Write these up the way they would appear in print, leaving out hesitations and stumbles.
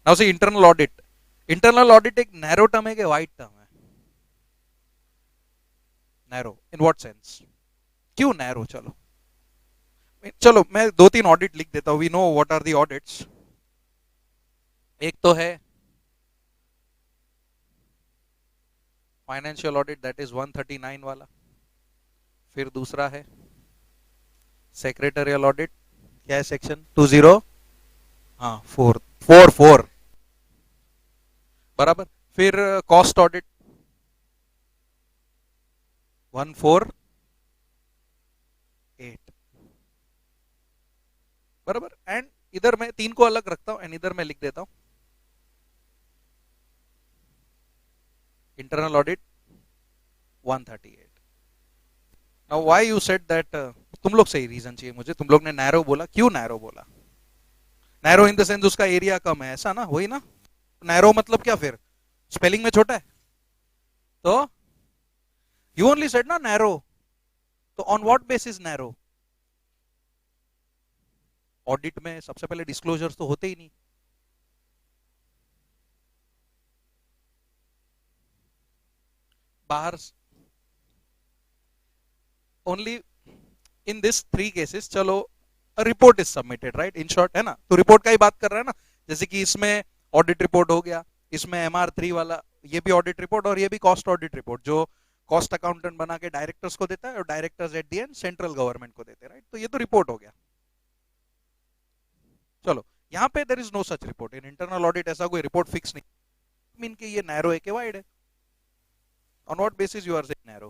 Now see internal audit, internal audit एक narrow term है कि वाइड टर्म है? Narrow in what sense? क्यों नैरो? चलो चलो मैं दो तीन ऑडिट लिख देता हूं, we know what are the audits. एक तो है फाइनेंशियल ऑडिट, दैट इज 139 वाला। फिर दूसरा है सेक्रेटरियल ऑडिट, क्या है सेक्शन 20, हाँ 444 बराबर। फिर कॉस्ट ऑडिट 148 बराबर। एंड इधर मैं तीन को अलग रखता हूं, एंड इधर मैं लिख देता हूं internal audit 138। Now why you said that, तुम लोग से ही रीजन चाहिए मुझे। तुम लोग ने नैरो बोला, क्यों नैरो बोला? नैरो इन द सेंस उसका एरिया कम है, ऐसा ना? वही ना? नैरो मतलब क्या फिर? स्पेलिंग में छोटा है? तो यू ओनली सेड ना नैरो, तो on what basis narrow? Audit में सबसे पहले डिस्क्लोजर्स तो होते ही नहीं। बाहर only in this three cases, चलो report is submitted right, in short, है ना? तो रिपोर्ट का ही बात कर रहे हैं ना। जैसे कि इसमें ऑडिट रिपोर्ट हो गया, इसमें MR3 वाला, ये भी ऑडिट रिपोर्ट और ये भी कॉस्ट ऑडिट रिपोर्ट, जो कॉस्ट अकाउंटेंट बना के डायरेक्टर्स को देता है और directors at the and central government को देते हैं, राइट? तो ये तो रिपोर्ट हो गया। चलो यहाँ पे there is no such report in internal audit, ऐसा कोई रिपोर्ट फिक्स नहीं मीन कि ये नैरो है कि वाइड है। On what basis you are saying narrow?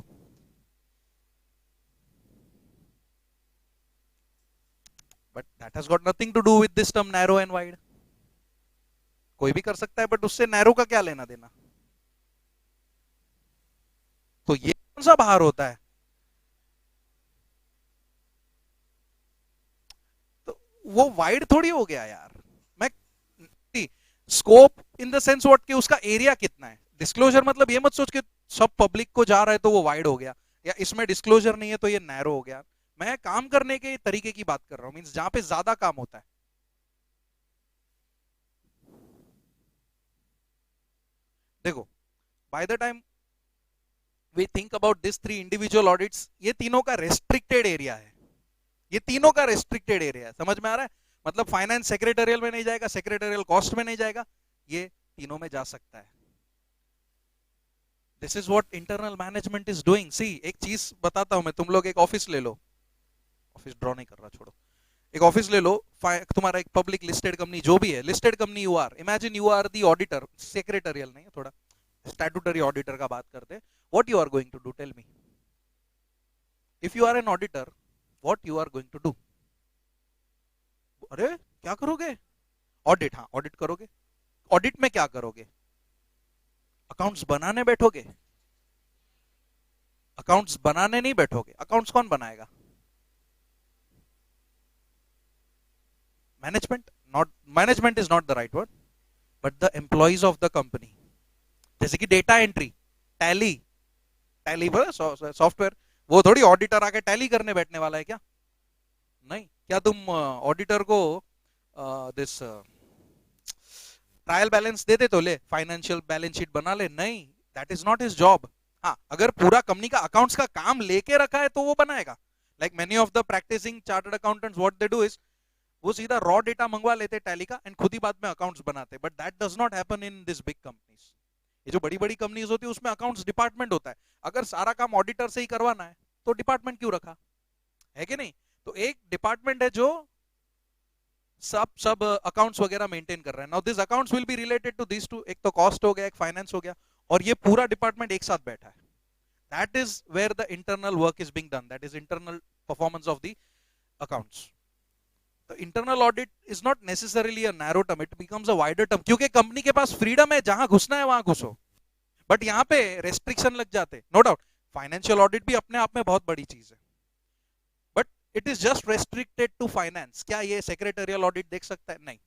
But that has got nothing to do with this term narrow and wide. कोई भी कर सकता है, बट उससे नैरो का क्या लेना देना? तो ये कौन सा बाहर होता है? तो वो वाइड थोड़ी हो गया यार। मैं scope in the sense what कि उसका एरिया कितना है। डिस्क्लोजर मतलब ये मत सोच के सब पब्लिक को जा रहा है तो वो वाइड हो गया, या इसमें डिस्क्लोजर नहीं है तो ये नैरो हो गया। मैं काम करने के तरीके की बात कर रहा हूं, मींस जहां पे ज्यादा काम होता है। देखो, by the time we think about this three individual audits, ये तीनों का रेस्ट्रिक्टेड एरिया है। ये तीनों का रेस्ट्रिक्टेड एरिया है, समझ में आ रहा है? मतलब फाइनेंस सेक्रेटरियल में नहीं जाएगा, सेक्रेटरियल कॉस्ट में नहीं जाएगा, ये तीनों में जा सकता है। This is what internal management is doing. See एक चीज बताता हूं मैं, तुम लोग एक ऑफिस ले लो, ऑफिस ड्रॉ नहीं कर रहा, छोड़ो। एक ऑफिस ले लो, तुम्हारा एक पब्लिक लिस्टेड कंपनी जो भी है, listed company you are, imagine you are the auditor, secretarial नहीं, थोड़ा स्टैट्यूटरी ऑडिटर का बात करते हैं। What you are going to do, tell me? If you are an auditor, what you are going to do? अरे क्या करोगे? Audit, हाँ ऑडिट करोगे। ऑडिट में क्या करोगे? अकाउंट्स बनाने बैठोगे? अकाउंट्स बनाने नहीं बैठोगे। अकाउंट्स कौन बनाएगा? Management. Not, management is not the right word, but the employees of the company. जैसे कि data entry, tally, tally software, वो थोड़ी ऑडिटर आके टैली करने बैठने वाला है क्या? नहीं। क्या तुम ऑडिटर को दिस ट्रायल बैलेंस दे दे तो ले, फाइनेंशियल बैलेंस शीट बना ले? नहीं, that is not his job. हाँ, अगर पूरा कंपनी का अकाउंट्स का काम लेके रखा है तो वो बनाएगा। Like many of the practicing chartered accountants, what they do is वो सीधा रॉ डेटा मंगवा लेते टैली का एंड खुद ही बाद में अकाउंट्स बनाते। But that does not happen in this big companies. ये जो बड़ी बड़ी कंपनीज होती है उसमें अकाउंट्स डिपार्टमेंट होता है। अगर सारा काम ऑडिटर से ही करवाना है तो डिपार्टमेंट क्यों रखा है, कि नहीं? तो एक डिपार्टमेंट है जो सब सब अकाउंट्स वगैरह मेंटेन कर रहा है। Now this accounts will be related to this two, एक तो कॉस्ट हो गया, एक फाइनेंस हो गया, और ये पूरा डिपार्टमेंट एक साथ बैठा है। That is where the internal work is being done, that is internal performance of the accounts. तो internal audit is not necessarily a narrow term, it becomes a wider term, क्योंकि कंपनी के पास freedom है, जहां घुसना है वहां घुसो। But यहाँ पे रेस्ट्रिक्शन लग जाते, नो डाउट। फाइनेंशियल ऑडिट भी अपने आप में बहुत बड़ी चीज है, but it is just restricted to finance. क्या ये सेक्रेटरियल ऑडिट देख सकता है? नहीं।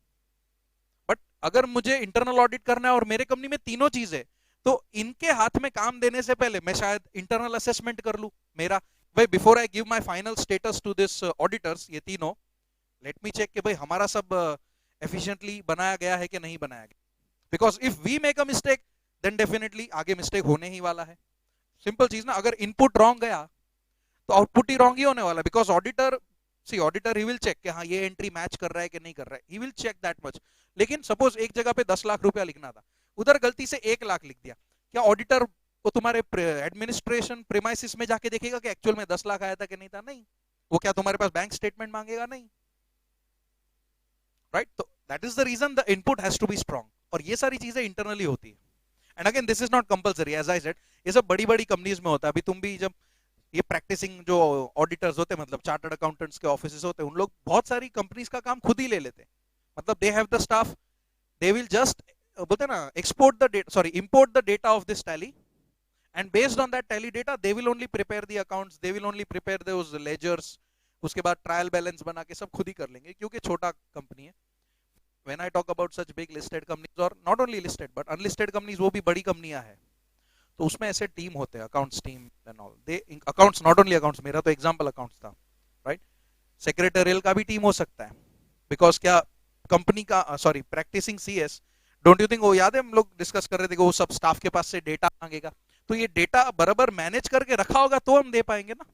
बट अगर मुझे इंटरनल ऑडिट करना है और मेरे कंपनी में तीनों चीज है, तो इनके हाथ में काम देने से पहले मैं शायद इंटरनल असेसमेंट कर लू मेरा, भाई before I give my final status to this auditors, ये तीनों, लेट मी चेक कि भाई हमारा सब एफिशिएंटली बनाया गया है कि नहीं बनाया गया। Because if we make a mistake then definitely आगे मिस्टेक होने ही वाला है. सिंपल चीज ना, अगर इनपुट रॉन्ग गया तो आउटपुट ही रॉन्ग ही होने वाला. Because auditor, see auditor he will check कि हाँ ये एंट्री मैच कर रहा है कि नहीं कर रहा है, he will check that much. लेकिन सपोज एक जगह पे 10 लाख रुपया लिखना था, उधर गलती से 1 लाख लिख दिया, क्या ऑडिटर वो तुम्हारे एडमिनिस्ट्रेशन प्रीमाइसिस में जाके देखेगा कि एक्चुअल में 10 लाख आया था कि नहीं था? नहीं. वो क्या तुम्हारे पास बैंक स्टेटमेंट मांगेगा? नहीं. राइट. तो that is the reason the input has to be strong. और ये सारी चीजें इंटरनली होती है. And again this is not compulsory, as I said ये सब बड़ी बड़ी कंपनीज में होता है. अभी तुम भी जब ये प्रैक्टिसिंग जो ऑडिटर्स होते हैं, मतलब चार्टर्ड अकाउंटेंट्स के ऑफिसेस होते हैं, उन लोग बहुत सारी कंपनीज का काम खुद ही ले लेते हैं. मतलब they have the staff, they will just बोलते हैं ना export the data, sorry import the data of this Tally, and based on that Tally data they will only prepare the accounts, they will only prepare those ledgers. उसके बाद trial balance बना के सब खुद ही कर लेंगे, क्योंकि छोटा कंपनी है. when I talk about such big listed companies, or not only listed but unlisted companies, वो भी बड़ी कंपनियां हैं, तो उसमें ऐसे टीम होते हैं, accounts team and all. They accounts, not only accounts, मेरा तो एग्जांपल अकाउंट्स था, राइट. सेक्रेटरियल का भी टीम हो सकता है. बिकॉज क्या कंपनी का, sorry practicing CS, don't you think, वो याद है हम लोग डिस्कस कर रहे थे कि वो सब स्टाफ के पास से डेटा मांगेगा, तो ये डेटा बराबर मैनेज करके रखा होगा तो हम दे पाएंगे ना.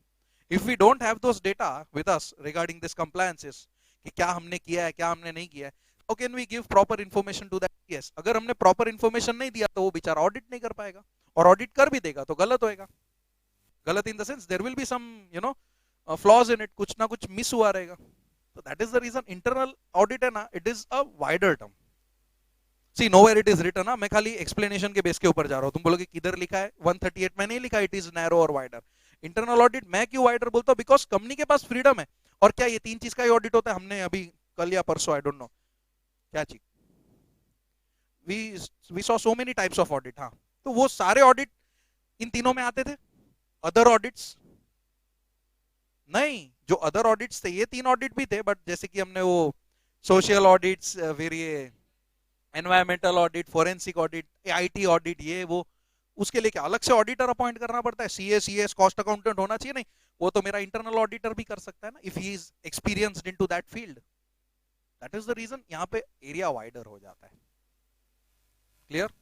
If we don't have those data with us regarding this compliances, कि क्या हमने किया है क्या हमने नहीं किया है, how can we give proper information to that? yes, अगर हमने proper information नहीं दिया तो वो बेचारा ऑडिट नहीं कर पाएगा, और ऑडिट कर भी देगा तो गलत होएगा. गलत in the sense there will be some flaws in it, कुछ ना कुछ मिस हुआ रहेगा. तो that is the reason internal audit है ना, it is a wider term. See nowhere it is written ना, मैं खाली एक्सप्लेनेशन के बेस के ऊपर जा रहा हूं. तुम बोलोगे किधर लिखा है 138, मैंने नहीं लिखा इट इज नैरो और वाइडर. इंटरनल ऑडिट मैं क्यों वाइडर बोलता हूं? बिकॉज कंपनी के पास फ्रीडम है. और क्या ये 3 चीज का ही ऑडिट होता है? हमने अभी कल या परसों, आई डोंट नो क्या चीज, we saw so many types of audit. हाँ, तो वो सारे ऑडिट इन तीनों में आते थे. अदर ऑडिट्स नहीं, जो अदर ऑडिट्स थे, ये 3 ऑडिट भी थे, बट जैसे कि हमने वो सोशल ऑडिट्स, फिर ये environmental audit, forensic audit, IT audit, ये वो, उसके लिए क्या अलग से ऑडिटर अपॉइंट करना पड़ता है? सीएस कॉस्ट अकाउंटेंट होना चाहिए? नहीं, वो तो मेरा इंटरनल ऑडिटर भी कर सकता है ना, if he is experienced into that field. That is the reason यहां पे एरिया वाइडर हो जाता है. क्लियर?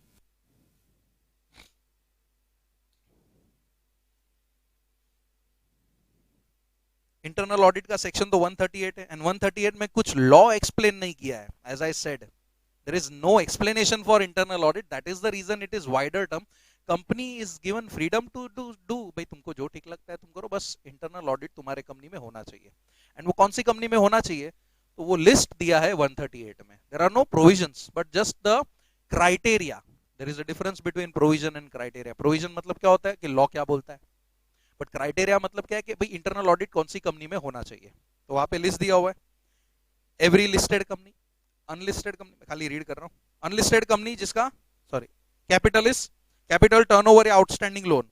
इंटरनल ऑडिट का सेक्शन तो 138 है, एंड 138 में कुछ लॉ एक्सप्लेन नहीं किया है. As I said, there is no explanation for internal audit. That is the reason it is wider term. Company is given freedom to do भाई तुमको जो ठीक लगता है तुम करो, बस इंटरनल ऑडिट तुम्हारे कंपनी में होना चाहिए. एंड वो कौन सी कंपनी में होना चाहिए, तो वो लिस्ट दिया है 138 में. There are no provisions but just the criteria. There is a difference between provision and criteria. Provision मतलब क्या होता है कि लॉ क्या बोलता है, बट क्राइटेरिया मतलब क्या है कि भाई इंटरनल ऑडिट कौन सी कंपनी में होना चाहिए. तो वहां पे लिस्ट दिया हुआ है. Every listed company, unlisted company, खाली रीड कर रहा हूं, अनलिस्टेड कंपनी जिसका, sorry, capital is capital, turnover या outstanding loan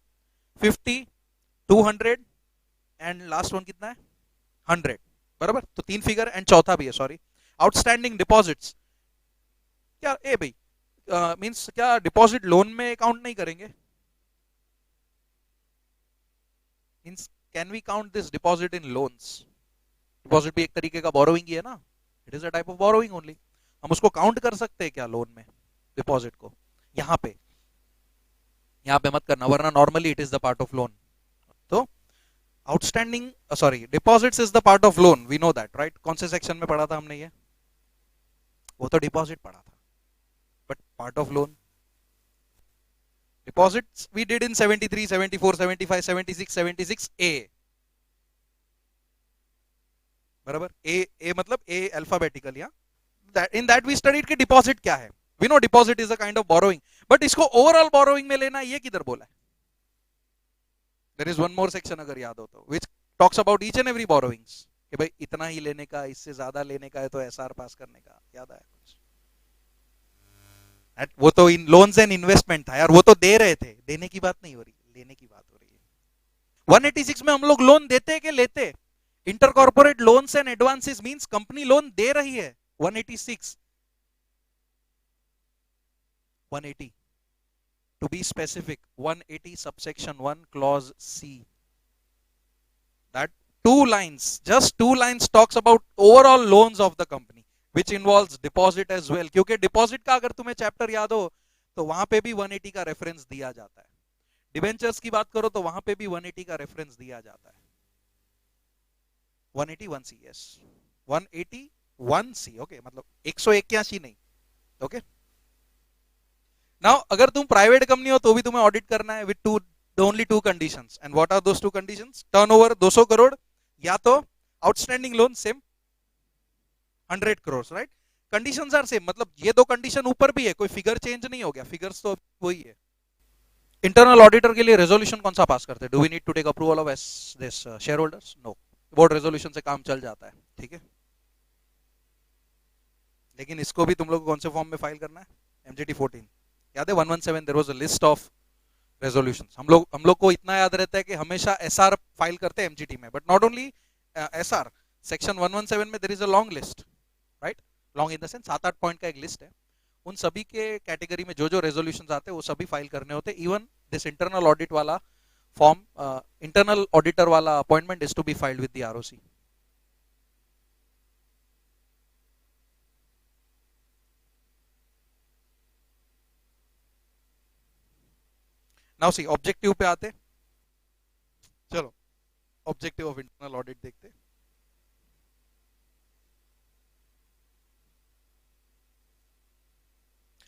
50, 200 and last one कितना है 100, बराबर. तो 3 फिगर एंड चौथा भी है, सॉरी. आउटस्टैंडिंग डिपॉजिट्स, क्या ए भाई मींस क्या डिपॉजिट लोन में काउंट नहीं करेंगे? Means can we count this deposit in loans? Deposit भी एक तरीके का बोरोइंग ही है ना, it is a type of borrowing only. हम उसको काउंट कर सकते हैं क्या लोन में डिपॉजिट को? यहाँ पे मत करना, वरना normally it is the part of loan. तो outstanding, sorry, deposits is the part of loan, we know that, right. कौन से सेक्शन में पढ़ा था हमने ये? वो तो डिपॉजिट पढ़ा था, but part of loan, deposits we did in 73, 74, 75, 76, 76A, बराबर. ए मतलब ए अल्फाबेटिकल. या इन दैट वी स्टडीड कि डिपॉजिट क्या है. We know deposit is a kind of borrowing, but इसको ओवरऑल बोरोइंग में लेना, ये किधर बोला है? There is one more section, अगर याद हो तो, which talks about each and every borrowings, कि भाई इतना ही लेने का, इससे ज्यादा लेने का है तो एसआर पास करने का. याद आया कुछ? वो तो इन लोन्स एंड इन्वेस्टमेंट था यार, वो तो दे रहे थे, देने की बात नहीं हो रही, लेने की बात हो रही है. 186 में हम लोग लोन देते के लेते? Inter corporate loans and advances means company loan दे रही है. 186, 180 to be specific, 180 subsection 1 clause C. That 2 lines, just 2 lines talks about overall loans of the company. Which involves deposit as well, क्योंकि deposit का अगर तुम्हें chapter याद हो तो वहां पे भी 180 का रेफरेंस दिया जाता है। डिवेंचर्स की बात करो तो वहां पे भी 180 का रेफरेंस दिया जाता है। 181 सी, यस, 181 सी, ओके, मतलब 181 नहीं, ओके। नाउ अगर तुम प्राइवेट कंपनी हो तो भी तुम्हें ऑडिट करना है with two, only two conditions, and what are those two conditions? Turnover 200 crore या तो outstanding loan same 100 crore, right? Conditions are same, मतलब ये दो कंडीशन ऊपर भी है, कोई फिगर चेंज नहीं हो गया, फिगर्स तो वही है। इंटरनल ऑडिटर के लिए रेजोल्यूशन कौन सा पास करते हैं? Do we need to take approval of this shareholders? No, board resolution से काम चल जाता है, ठीक है। लेकिन इसको भी तुम लोग कौन से फॉर्म में फाइल करना है? एमजीटी 14, याद है 117 there was a list of resolutions. हम लोग को इतना याद रहता है कि हमेशा एसआर फाइल करते हैं एमजीटी में, but not only SR, section 117 में there is a long list, right? Long in the sense 7-8 point का एक लिस्ट है, उन सभी के कैटेगरी में जो जो रेजोल्यूशंस आते हैं वो सभी फाइल करने होते हैं। इवन दिस इंटरनल ऑडिट वाला फॉर्म, इंटरनल ऑडिटर वाला appointment is to be filed with the ROC. Now see objective पे आते, चलो ऑब्जेक्टिव ऑफ इंटरनल ऑडिट देखते।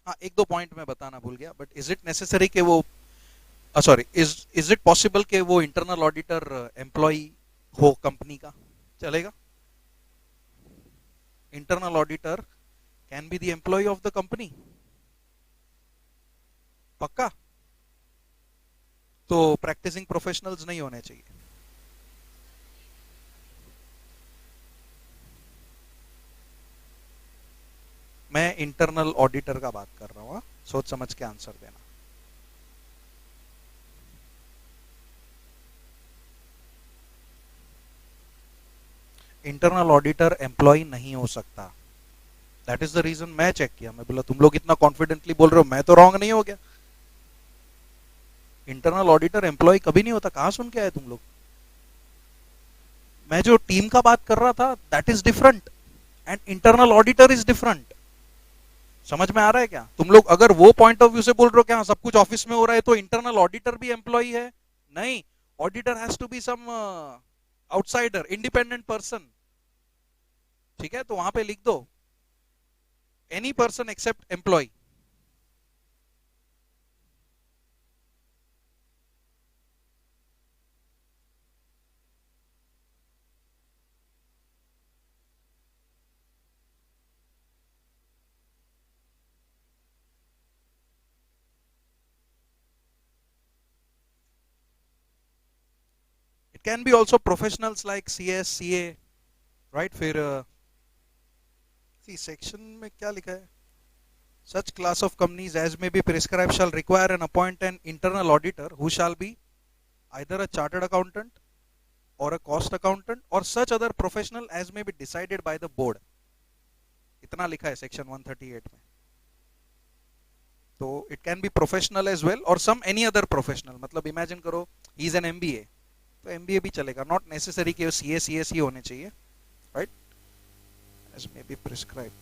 हाँ, एक दो पॉइंट मैं बताना भूल गया, बट इज इट नेसेसरी कि वो, सॉरी, इज इट पॉसिबल कि वो इंटरनल ऑडिटर एम्प्लॉय हो कंपनी का? चलेगा? Internal auditor can be the employ of the company, पक्का? तो प्रैक्टिसिंग प्रोफेशनल्स नहीं होने चाहिए? मैं इंटरनल ऑडिटर का बात कर रहा हूँ, सोच समझ के आंसर देना। इंटरनल ऑडिटर एम्प्लॉय नहीं हो सकता, दैट इज द रीजन मैं चेक किया। मैं बोला तुम लोग इतना कॉन्फिडेंटली बोल रहे हो, मैं तो रॉन्ग नहीं हो गया? इंटरनल ऑडिटर एम्प्लॉय कभी नहीं होता, कहां सुन के आए तुम लोग? मैं जो टीम का बात कर रहा था that is different, and internal auditor is different. समझ में आ रहा है क्या? तुम लोग अगर वो पॉइंट ऑफ व्यू से बोल रहे हो क्या सब कुछ ऑफिस में हो रहा है तो इंटरनल ऑडिटर भी एम्प्लॉय है, नहीं। Auditor has to be some outsider, independent person, ठीक है? तो वहां पे लिख दो any person except employ. It can be also professionals like CS, CA, right? फिर सेक्शन में क्या लिखा है? Such class of companies as may be prescribed shall require and appoint an internal auditor who shall be either a chartered accountant or a cost accountant or such other professional as may be decided by the board. इतना लिखा है section 138 में। तो it can be professional as well और some any other professional, मतलब imagine करो he is an MBA, तो MBA भी चलेगा, नॉट नेसेसरी कि CA CS ही होने चाहिए, right? As may be prescribe,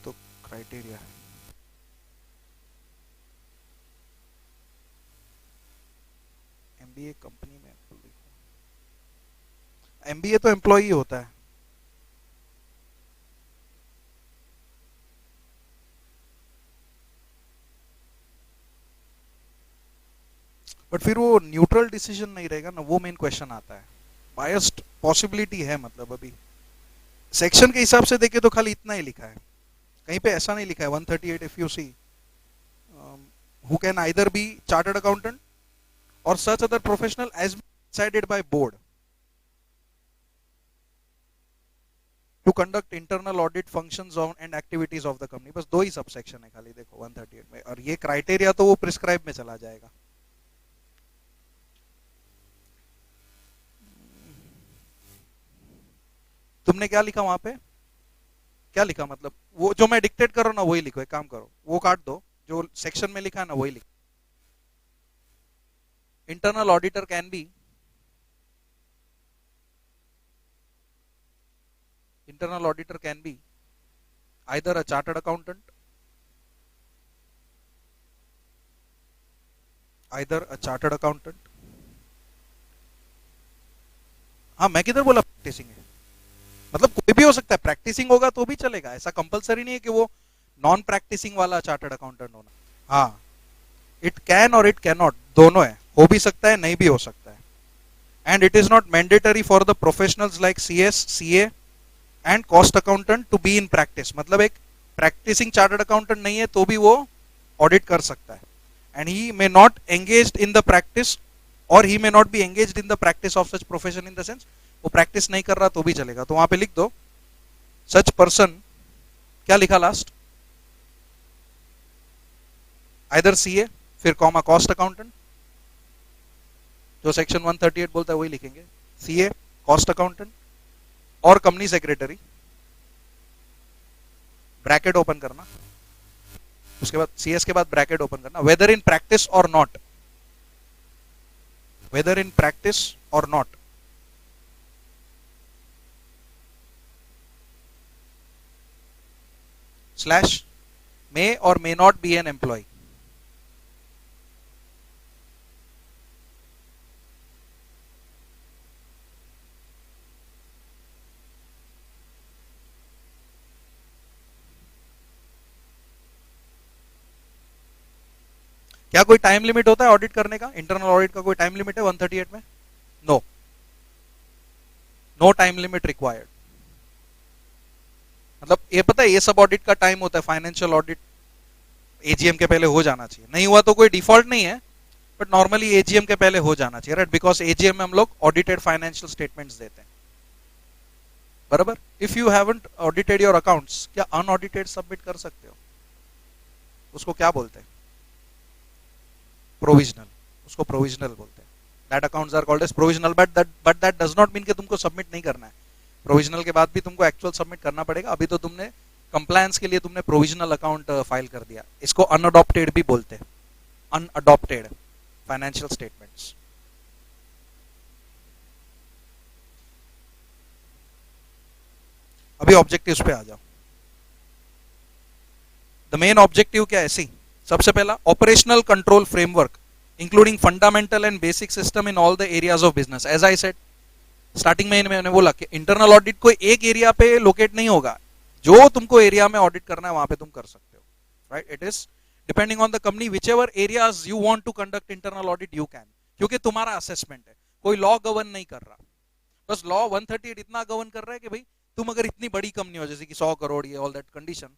तो क्राइटेरिया है। MBA कंपनी में, MBA तो एम्प्लॉय होता है, बट फिर वो न्यूट्रल डिसीजन नहीं रहेगा ना, वो मेन क्वेश्चन आता है। बायस्ड पॉसिबिलिटी है, मतलब अभी सेक्शन के हिसाब से देखे तो खाली इतना ही लिखा है, कहीं पे ऐसा नहीं लिखा है 138 if you see, who can either be chartered accountant or such other professional as decided by board to conduct internal audit functions on and activities of the company। बस दो ही सब सेक्शन है खाली, देखो 138 में, और ये क्राइटेरिया तो वो प्रिस्क्राइब में चला जाएगा। तुमने क्या लिखा वहां पे? क्या लिखा? मतलब वो जो मैं डिक्टेट कर रहा हूँ ना वही लिखो, एक काम करो वो काट दो, जो सेक्शन में लिखा है ना वही लिखो। Internal auditor can B, internal auditor can be either a chartered accountant, either a chartered accountant. हाँ, मैं किधर बोला प्रैक्टिसिंग है, मतलब कोई भी हो सकता है, प्रैक्टिसिंग होगा तो भी चलेगा, ऐसा कंपलसरी नहीं है कि वो नॉन प्रैक्टिसिंग वाला चार्टर्ड अकाउंटेंट होना। हाँ, इट कैन और इट कैन नॉट, दोनों है, हो भी सकता है नहीं भी हो सकता है। And it is not mandatory for the professionals like CS, CA and cost accountant to be in practice, मतलब एक प्रैक्टिसिंग चार्टर्ड अकाउंटेंट नहीं है तो भी वो ऑडिट कर सकता है। And he may not engaged in the practice, और he may not be engaged in the practice of such profession, in the sense वो प्रैक्टिस नहीं कर रहा तो भी चलेगा। तो वहां पे लिख दो सच पर्सन, क्या लिखा लास्ट, आइदर सीए फिर कॉमा कॉस्ट अकाउंटेंट, जो सेक्शन 138 बोलता है वही लिखेंगे, सीए कॉस्ट अकाउंटेंट और कंपनी सेक्रेटरी, ब्रैकेट ओपन करना, उसके बाद सीएस के बाद ब्रैकेट ओपन करना, whether in practice or not, whether in practice or not, slash may or may not be an employ. क्या कोई टाइम लिमिट होता है ऑडिट करने का, इंटरनल ऑडिट का कोई टाइम लिमिट है 138 में? No, no time limit required. मतलब ये पता है, ये सब ऑडिट का टाइम होता है, फाइनेंशियल ऑडिट एजीएम के पहले हो जाना चाहिए, नहीं हुआ तो कोई डिफॉल्ट नहीं है, बट नॉर्मली एजीएम के पहले हो जाना चाहिए, राइट, बिकॉज एजीएम में हम लोग ऑडिटेड फाइनेंशियल स्टेटमेंट्स देते हैं, बराबर। If you haven't audited your accounts, क्या अनऑडिटेड सबमिट कर सकते हो? उसको क्या बोलते हैं? प्रोविजनल, उसको प्रोविजनल बोलते हैं। That accounts are called as provisional, but that does not mean कि तुमको सबमिट नहीं करना है, प्रोविजनल के बाद भी तुमको एक्चुअल सबमिट करना पड़ेगा। अभी तो तुमने कंप्लायंस के लिए तुमने प्रोविजनल अकाउंट फाइल कर दिया, इसको अनअडॉप्टेड भी बोलते हैं, अनअडॉप्टेड फाइनेंशियल स्टेटमेंट्स। अभी ऑब्जेक्टिव्स पे आ जाओ। द मेन ऑब्जेक्टिव क्या है? सी, सबसे पहला operational control framework including fundamental and basic system in all the areas of business. As I said starting में मैंने बोला कि इंटरनल ऑडिट कोई एक एरिया पे लोकेट नहीं होगा, जो तुमको एरिया में ऑडिट करना है वहां पे तुम कर सकते हो, right. It is depending on the company, which ever areas you want to conduct internal audit you can, क्योंकि तुम्हारा असेसमेंट है, कोई लॉ गवर्न नहीं कर रहा। बस लॉ 138 इतना गवर्न कर रहा है कि भाई तुम अगर इतनी बड़ी कंपनी हो जैसे कि 100 करोड़ ये ऑल दैट कंडीशन,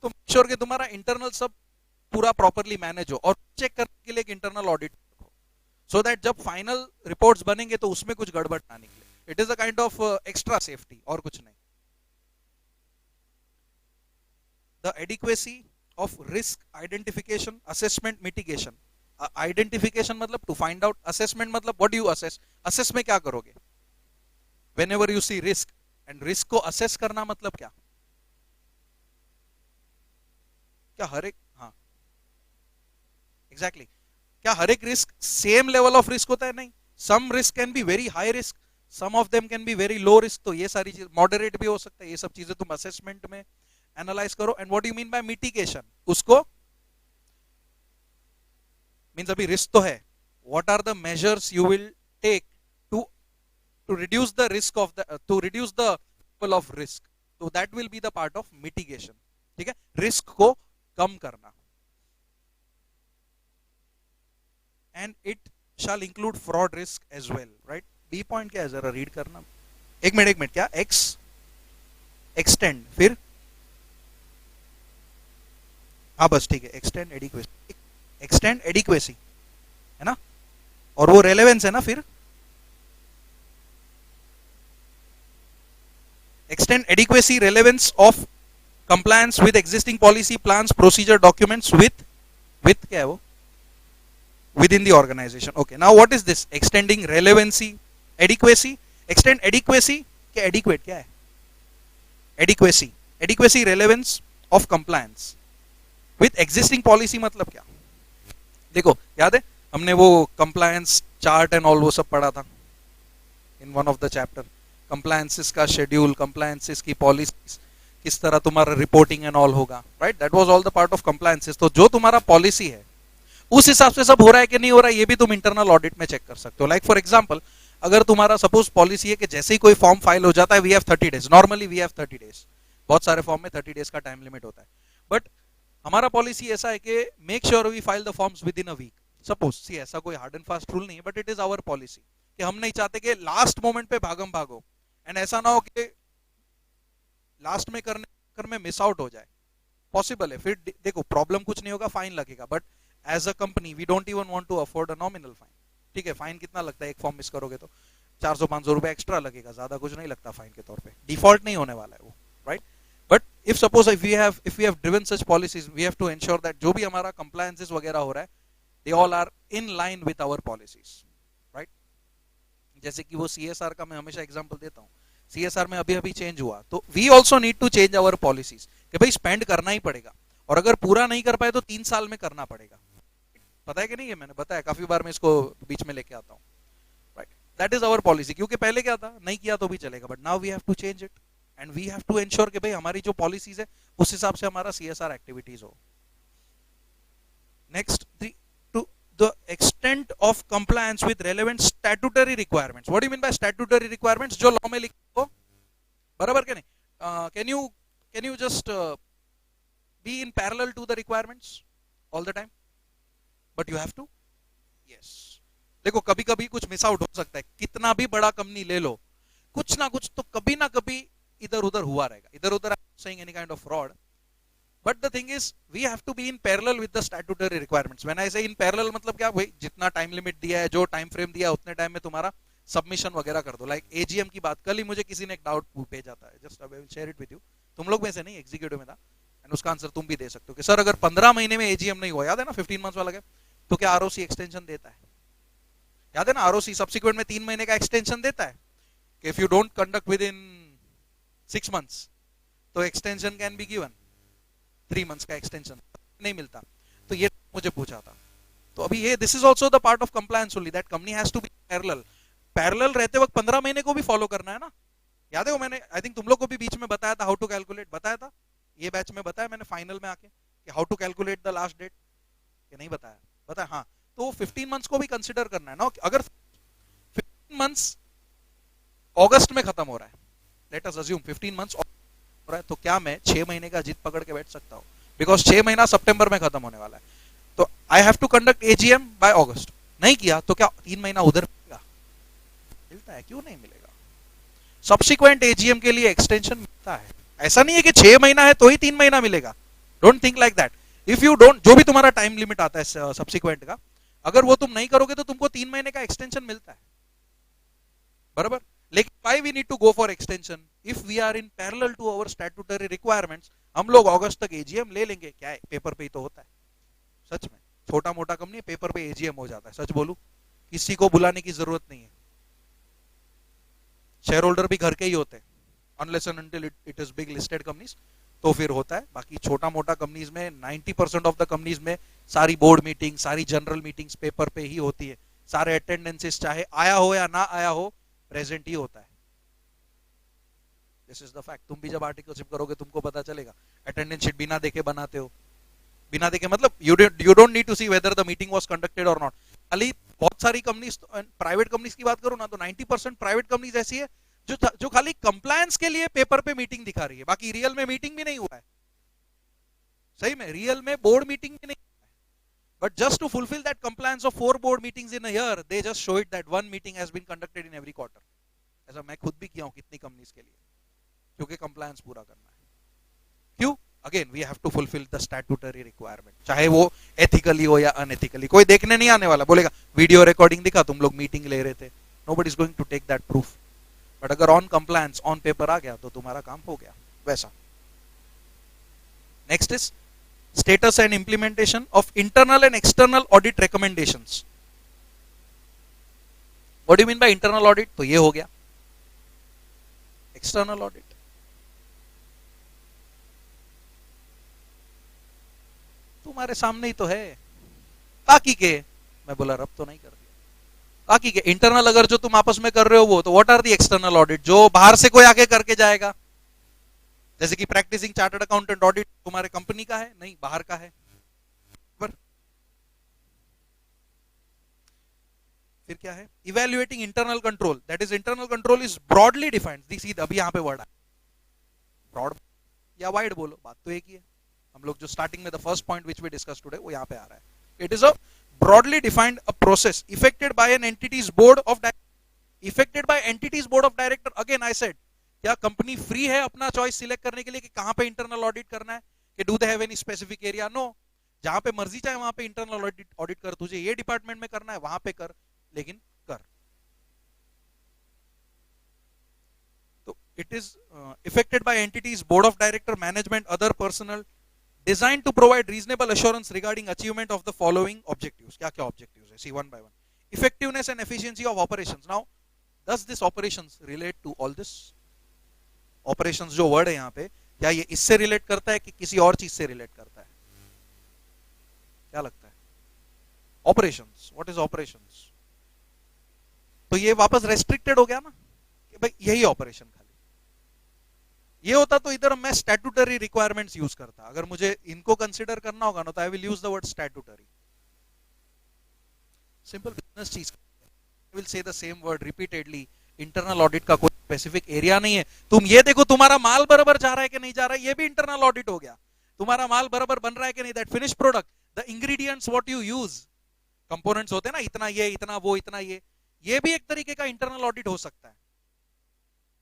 तो मेक श्योर कि तुम्हारा इंटरनल सब पूरा प्रॉपरली मैनेज हो, और चेक करने के लिए एक इंटरनल ऑडिट हो, सो दैट जब फाइनल रिपोर्ट्स बनेंगे तो उसमें कुछ गड़बड़ ना निकले। It is a kind of extra safety, और कुछ नहीं। The adequacy of risk identification, assessment, mitigation. Identification मतलब टू फाइंड आउट, असेसमेंट मतलब what do you assess, assess में क्या करोगे, when ever you see risk, and risk को assess करना मतलब क्या, क्या हर एक, हाँ एग्जैक्टली, क्या हर एक risk same level of risk होता है? नहीं, some risk can be very high risk, some of them can be very low risk, तो ये सारी चीज मॉडरेट भी हो सकता है, ये सब चीजें तुम असेसमेंट में एनालाइज करो। And what you mean by mitigation, उसको मींस अभी रिस्क तो है, what are the measures you will take to reduce the risk of the to reduce the level of risk, so that will be the part of mitigation, ठीक है, risk को कम करना। and it shall include fraud risk as well, right? B point क्या है जरा read करना, एक minute क्या, एक्सटेंड, फिर हाँ बस ठीक है, एक्सटेंड एडिक्वेसी है ना, और वो रेलेवेंस है ना, फिर extend adequacy, relevance of compliance with existing policy, plans, procedure, documents with क्या है वो, within the organization. Okay, now what is this extending relevancy, adequacy? Extend adequacy, क्या adequate क्या है, adequacy relevance of compliance with existing policy मतलब क्या? देखो याद है हमने वो compliance chart and all वो सब पढ़ा था in one of the chapter, compliances का शेड्यूल, कंप्लायंसेस की पॉलिसीज, किस तरह तुम्हारा रिपोर्टिंग एंड ऑल होगा, right? That was all the part of compliances. तो जो तुम्हारा पॉलिसी है उस हिसाब से सब हो रहा है कि नहीं हो रहा है, ये भी तुम इंटरनल ऑडिट में चेक कर सकते हो। लाइक फॉर एग्जांपल, अगर तुम्हारा सपोज पॉलिसी है कि जैसे ही कोई फॉर्म फाइल हो जाता है we have 30 days, normally we have 30 days, बहुत सारे फॉर्म में 30 डेज का टाइम लिमिट होता है, बट हमारा पॉलिसी ऐसा है कि make sure we file the forms within a week. Suppose see, ऐसा कोई हार्ड एंड फास्ट रूल नहीं है, but it is our policy कि हम नहीं चाहते कि लास्ट मोमेंट पे भागम भागो, एंड ऐसा ना हो कि लास्ट में करने में मिस आउट हो जाए। पॉसिबल है, फिर देखो प्रॉब्लम कुछ नहीं होगा, फाइन लगेगा, but as a company we don't even want to afford a nominal fine. ठीक है, फाइन कितना लगता है, एक फॉर्म मिस करोगे तो 400-500 रुपए एक्स्ट्रा लगेगा, ज्यादा कुछ नहीं लगता फाइन के तौर पे, डिफॉल्ट नहीं होने वाला है वो, right? But if suppose if we have driven such policies, we have to ensure that जो भी हमारा कंप्लायंसेस वगैरह हो रहा है they all are in line with our policies, right? जैसे कि वो सीएसआर का मैं हमेशा एग्जांपल देता हूँ, सीएसआर में अभी अभी चेंज हुआ, तो we also need to change our policies कि भाई स्पेंड करना ही पड़ेगा, और अगर पूरा नहीं कर पाए तो 3 साल में करना पड़ेगा। पता है कि नहीं, है मैंने बताया काफी बार, मैं इसको बीच में लेके आता हूँ, right? That is our policy, क्योंकि पहले क्या था, नहीं किया तो भी चलेगा, but now we have to change it and we have to ensure कि भाई हमारी जो पॉलिसीज है उस हिसाब से हमारा सीएसआर एक्टिविटीज हो। Next, the extent of compliance with relevant statutory requirements. What do you mean by statutory requirements? जो लॉ में लिखो, बराबर के नहीं? Can you just be in parallel to the requirements all the time? But you have to, yes. देखो कभी कभी कुछ मिस आउट हो सकता है, कितना भी बड़ा कंपनी ले लो, कुछ ना कुछ तो कभी ना कभी इधर उधर हुआ रहेगा, इधर उधर saying any kind of fraud. But the thing is, we have to be in parallel with the statutory requirements. When I say in parallel, मतलब क्या भाई, जितना टाइम लिमिट दिया है, जो टाइम फ्रेम दिया है, उतने टाइम में तुम्हारा सबमिशन वगैरह कर दो। लाइक एजीएम की बात, कल ही मुझे किसी ने एक डाउट भेजा था, just I will share it with you, तुम लोग में से नहीं, एग्जीक्यूटिव में था, एंड उसका आंसर तुम भी दे सकते हो कि सर अगर 15 महीने में एजीएम नहीं हुआ, याद है ना 15 मंथ्स वाला, तो क्या आरओसी एक्सटेंशन देता है? याद है ना, आरओसी सब्सिक्वेंट में 3 महीने का एक्सटेंशन देता है कि if you don't conduct within 6 months तो extension can be given, 3 months का एक्सटेंशन नहीं मिलता। तो ये मुझे पूछा था, तो अभी ये this is also the part of compliance only, that company has to be parallel रहते वक्त 15 महीने को भी फॉलो करना है ना। याद है वो मैंने आई थिंक तुम लोग को भी बीच में बताया था, हाउ टू कैलकुलेट, बताया था ये बैच में, बताया मैंने फाइनल में आके कि how to calculate the last date, कि नहीं बताया? बताया, हाँ। तो 15 मंथ्स को भी कंसिडर करना है ना। अगर 15 मंथ्स अगस्त में खत्म हो रहा है, लेट अस अज्यूम 15 मंथ्स हो रहा है, तो क्या मैं 6 महीने का जिद पकड़ के बैठ सकता हूं? बिकॉज 6 महीना सितंबर में खत्म होने वाला है, तो I have to conduct AGM by August. नहीं किया तो क्या 3 महीना उधर मिलेगा? मिलता है, क्यों नहीं मिलेगा? सब्सिक्वेंट एजीएम के लिए एक्सटेंशन मिलता है, ऐसा नहीं है कि 6 महीना है तो ही 3 महीना मिलेगा। Don't think like that. If you don't, जो भी तुम्हारा टाइम लिमिट आता है सब्सिक्वेंट का, अगर वो तुम नहीं करोगे तो तुमको 3 महीने का एक्सटेंशन मिलता है, बराबर? लेकिन why we need to go for extension if we are in parallel to our statutory requirements? हम लोग अगस्त तक एजीएम ले लेंगे, क्या है, पेपर पे ही तो होता है। सच में छोटा मोटा कंपनी पेपर पे एजीएम हो जाता है, सच बोलूं किसी को बुलाने की जरूरत नहीं है, शेयर होल्डर भी घर के ही होते हैं, unless and until it is big listed companies, तो फिर होता है। बाकी छोटा मोटा कंपनीज में 90% ऑफ द कंपनीज में सारी बोर्ड मीटिंग, सारी जनरल मीटिंग्स पेपर पे ही होती है, सारे अटेंडेंसेस चाहे आया हो या ना आया हो प्रेजेंट ही होता है। This is the fact. तुम भी जब आर्टिकलशिप करोगे तुमको पता चलेगा, अटेंडेंस शीट बिना देखे बनाते हो, बिना देखे मतलब you don't need to see whether the meeting was conducted or not. खाली बहुत सारी कंपनीज, प्राइवेट कंपनीज की बात करूं ना, तो 90% प्राइवेट कंपनीज ऐसी है जो खाली कंप्लायंस के लिए पेपर पे मीटिंग दिखा रही है, बाकी रियल में मीटिंग भी नहीं हुआ है। सही में रियल में बोर्ड मीटिंग भी नहीं हुआ है, but just to fulfil that compliance of 4 board meetings in a year, they just show it that 1 meeting has been conducted in every quarter. ऐसा मैं खुद भी किया हूं कितनी कंपनीज के लिए, क्योंकि कंप्लायंस पूरा करना है। क्यों? Again we have to fulfil the statutory requirement, चाहे वो एथिकली हो या अनएथिकली। कोई देखने नहीं आने वाला, बोलेगा वीडियो रिकॉर्डिंग दिखा, तुम लोग मीटिंग ले रहे थे, nobody is going to take that proof. But अगर ऑन कंप्लायंस ऑन पेपर आ गया तो तुम्हारा काम हो गया वैसा। Next is status and implementation of internal and external audit recommendations. What do you mean by internal audit? तो ये हो गया एक्सटर्नल ऑडिट। तुम्हारे सामने ही तो है। बाकी के मैं बोला रब तो नहीं कर दिया। बाकी के इंटरनल अगर जो तुम आपस में कर रहे हो वो, तो what are the external audit? जो बाहर से कोई आके करके जाएगा, जैसे कि प्रैक्टिसिंग चार्टर्ड अकाउंटेंट ऑडिट तुम्हारे कंपनी का है नहीं, बाहर का है। पर फिर क्या है, evaluating internal control, that is internal control is broadly defined, this अभी यहां पे वर्ड है ब्रॉड या वाइड, बोलो बात तो एक ही है। हम लोग जो स्टार्टिंग में the first point which we discuss today वो यहां पे आ रहा है। It is a broadly defined a process effected by an entity's board of effected by entity's board of director, again I said, क्या कंपनी फ्री है अपना choice select करने के लिए कि कहां पे इंटरनल ऑडिट करना है, कि do they have any specific area? No, जहां पे मर्जी चाहे वहां पे इंटरनल ऑडिट कर, तुझे ये डिपार्टमेंट में करना है वहां पे कर, लेकिन कर। तो it is effected by entities board of directors management other personnel designed to provide reasonable assurance regarding achievement of the following objectives. क्या क्या objectives है? See one by one. Effectiveness and efficiency of operations. Now, does this operations relate to all this? Operations जो word है यहाँ पे, क्या ये इससे relate करता है कि किसी और चीज से relate करता है? क्या लगता है? Operations. What is operations? तो ये वापस restricted हो गया ना कि भाई यही operation खाली। ये होता तो इधर मैं स्टैट्यूटरी रिक्वायरमेंट्स यूज करता, अगर मुझे इनको कंसीडर करना होगा ना तो I will use the word statutory. Simple business चीज, I will say the same word repeatedly. Internal audit का कोई स्पेसिफिक एरिया नहीं है। तुम ये देखो तुम्हारा माल बराबर जा रहा है कि नहीं जा रहा है, ये भी इंटरनल ऑडिट हो गया। तुम्हारा माल बराबर बन रहा है कि नहीं, that finish product, the ingredients what you use, components होते हैं ना, इतना ये इतना वो इतना ये भी एक तरीके का इंटरनल ऑडिट हो सकता है।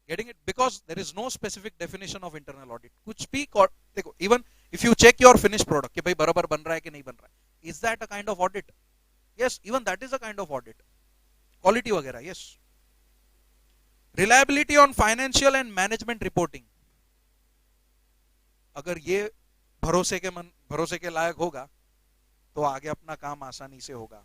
Getting it? Because there is no specific definition of internal audit. कुछ भी देखो, even if you check your finished product कि भाई बराबर बन रहा है कि नहीं बन रहा है, is that a kind of audit? Yes, even that is a kind of audit. Quality वगैरह, yes. Reliability on financial and management reporting. अगर ये भरोसे के लायक होगा तो आगे अपना काम आसानी से होगा।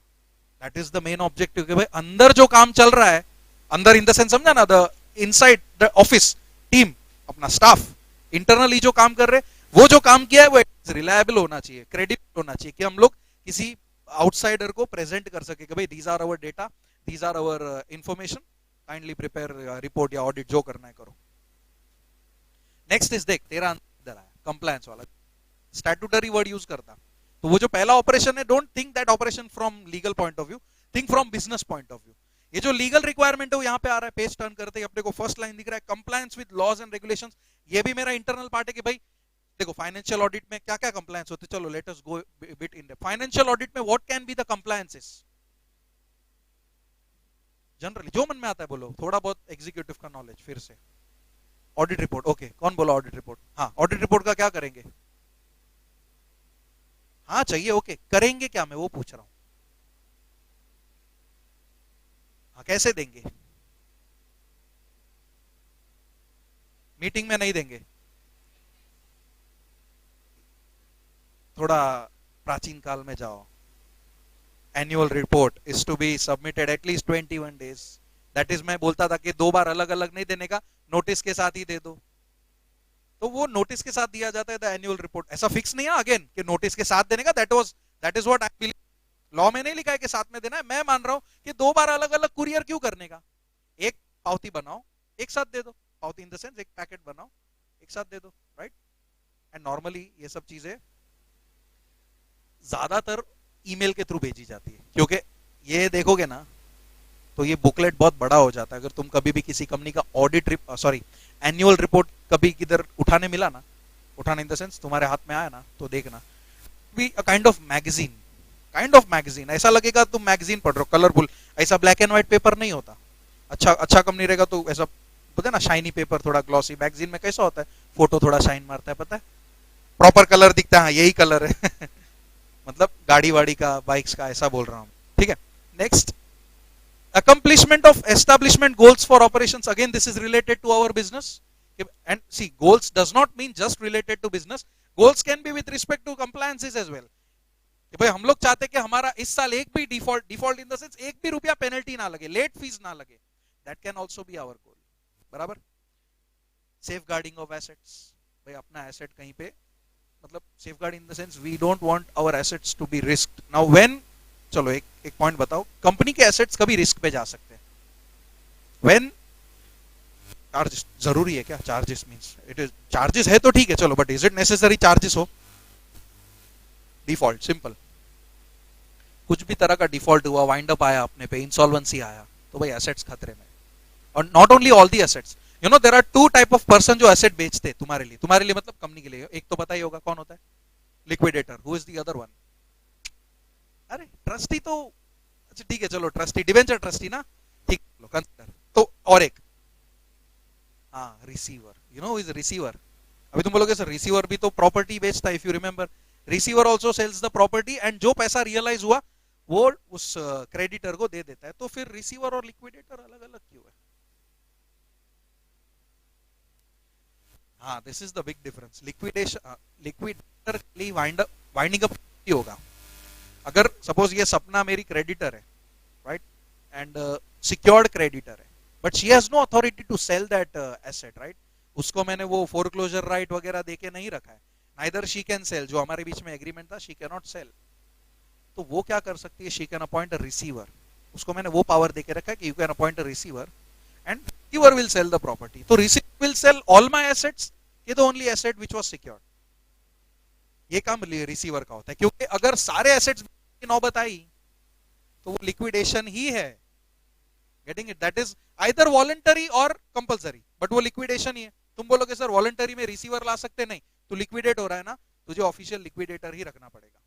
That is the main objective कि भाई अंदर जो काम चल रहा है, अंदर इन द सेंस समझा ना, the inside the office team, अपना स्टाफ इंटरनली जो काम कर रहे हैं वो जो काम किया है वो रिलायबल होना चाहिए, क्रेडिबल होना चाहिए, कि हम लोग किसी आउटसाइडर को प्रेजेंट कर सके कि भाई these are our data, these are our information, kindly prepare report या ऑडिट जो करना है करो। नेक्स्ट इज, देख तेरा इधर आया कंप्लायंस वाला, स्टैट्यूटरी वर्ड यूज करता, तो वो जो पहला ऑपरेशन है, don't think that operation from legal point of view, think from business point of view. ये जो लीगल रिक्वायरमेंट है वो यहाँ पे आ रहा है, पेज टर्न करते ही अपने को फर्स्ट लाइन दिख रहा है, compliance with laws and regulations. ये भी मेरा इंटरनल पार्ट है कि भाई देखो फाइनेंशियल ऑडिट में क्या क्या कंप्लायंस होते हैं, चलो let us go bit in depth. Financial audit में what can be the compliances? Generally जो मन में आता है बोलो, थोड़ा बहुत एग्जीक्यूटिव का नॉलेज फिर से। ऑडिट रिपोर्ट, ओके, कौन बोला ऑडिट रिपोर्ट? हाँ, ऑडिट रिपोर्ट का क्या करेंगे? हाँ चाहिए, ओके, करेंगे क्या, मैं वो पूछ रहा हूं। हाँ, कैसे देंगे? मीटिंग में नहीं देंगे, थोड़ा प्राचीन काल में जाओ। Annual report is to be submitted at least 21 days. That is, मैं बोलता था कि 2 बार अलग अलग नहीं देने का, नोटिस के साथ ही दे दो, तो वो नोटिस के साथ दिया जाता है द एनुअल रिपोर्ट। ऐसा फिक्स नहीं है अगेन कि नोटिस के साथ देने का, that is what I believe. Law में नहीं लिखा है कि साथ में देना है, मैं मान रहा हूं कि 2 बार अलग अलग कुरियर क्यों करने का, एक पावती बनाओ एक साथ दे दो, पावती इन द सेंस एक पैकेट बनाओ एक साथ दे दो, राइट। एंड नॉर्मली ये सब चीजें ज्यादातर ईमेल के थ्रू भेजी जाती है, क्योंकि ये देखोगे ना तो ये बुकलेट बहुत बड़ा हो जाता है। अगर तुम कभी भी किसी कंपनी का ऑडिट एनुअल रिपोर्ट कभी किधर उठाने मिला ना, उठाने इन द सेंस तुम्हारे हाथ में आया ना, तो देखना be a kind of magazine, ऐसा लगेगा तुम मैगजीन पढ़ रहे हो, कलरफुल, ऐसा ब्लैक एंड व्हाइट पेपर नहीं होता। अच्छा कंपनी रहेगा तो ऐसा बोलते ना शाइनी पेपर, थोड़ा ग्लॉसी। मैगजीन में कैसा होता है, फोटो थोड़ा शाइन मारता है, पता है, प्रॉपर कलर दिखता है, हाँ यही कलर है मतलब गाड़ी वाड़ी का, बाइक्स का, ऐसा बोल रहा हूं, ठीक है। Next, accomplishment of establishment goals for operations, again this is related to our business, and see, goals does not mean just related to business, goals can be with respect to compliances as well। कि भाई हम लोग चाहते कि हमारा इस साल एक भी डिफॉल्ट इन द सेंस एक भी रुपया पेनल्टी ना लगे, लेट फीस ना लगे, that can also be our goal, बराबर। सेफ गार्डिंग ऑफ एसेट्स, भाई अपना एसेट कहीं पे, मतलब safeguard in the sense we don't want our assets to be risked. Now when, चलो एक पॉइंट बताओ, कंपनी के एसेट्स कभी रिस्क पे जा सकते हैं व्हेन चार्जेस जरूरी है क्या? Charges means it is charges है तो ठीक है चलो, but is it necessary charges हो? डिफॉल्ट सिंपल, कुछ भी तरह का डिफॉल्ट हुआ, वाइंड अप आया अपने पे, इंसॉल्वेंसी आया, तो भाई एसेट्स खतरे में। और not only all the assets, you know there are two type of person जो एसेट बेचते हैं तुम्हारे लिए मतलब कंपनी के लिए। एक तो पता ही होगा कौन होता है, liquidator. Who is the other one? अरे ट्रस्टी तो अच्छा ठीक है चलो, ट्रस्टी डिवेंचर ट्रस्टी ना, ठीक लो कंसीडर। तो और एक हाँ receiver, you know is receiver. अभी तुम बोलोगे सर रिसीवर भी तो प्रॉपर्टी बेचता है, if you remember receiver also sells the property, and जो पैसा रियलाइज हुआ वो उस क्रेडिटर को दे देता है। तो फिर रिसीवर और लिक्विडेटर अलग अलग क्यों है? हाँ this is the big difference. Liquidation liquidator winding up होगा। अगर सपोज ये सपना मेरी क्रेडिटर है, राइट, एंड सिक्योर्ड क्रेडिटर है, but she has no authority to sell that asset, right. उसको मैंने वो फोरक्लोजर राइट वगैरह देके नहीं रखा है, नाइदर शी कैन सेल, जो हमारे बीच में एग्रीमेंट था शी कैन नॉट सेल। तो वो क्या कर सकती है? She can appoint a receiver. उसको मैंने वो पावर देके रखा है कि you can appoint a receiver and receiver will sell the property. तो receiver will sell all my assets, ये the only asset which was secured. ये काम रिसीवर का होता है, क्योंकि अगर सारे एसेट्स की नौबत आई तो वो लिक्विडेशन ही है। Getting it? That is either voluntary और कंपलसरी, बट वो लिक्विडेशन ही है। तुम बोलोगे सर वॉलंटरी में रिसीवर ला सकते नहीं, तो लिक्विडेट हो रहा है ना, तुझे ऑफिशियल लिक्विडेटर ही रखना पड़ेगा।